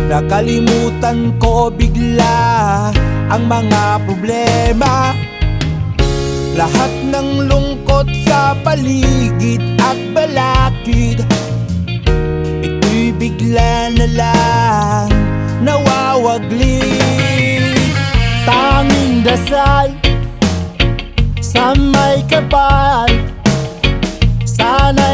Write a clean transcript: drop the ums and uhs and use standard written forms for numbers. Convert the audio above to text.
Nakalimutan ko bigla ang mga problema. Lahat ng lungkot sa paligid at balakid, ito'y bigla na lang nawawaglit. Tanging dasal sa may kapal, sana'y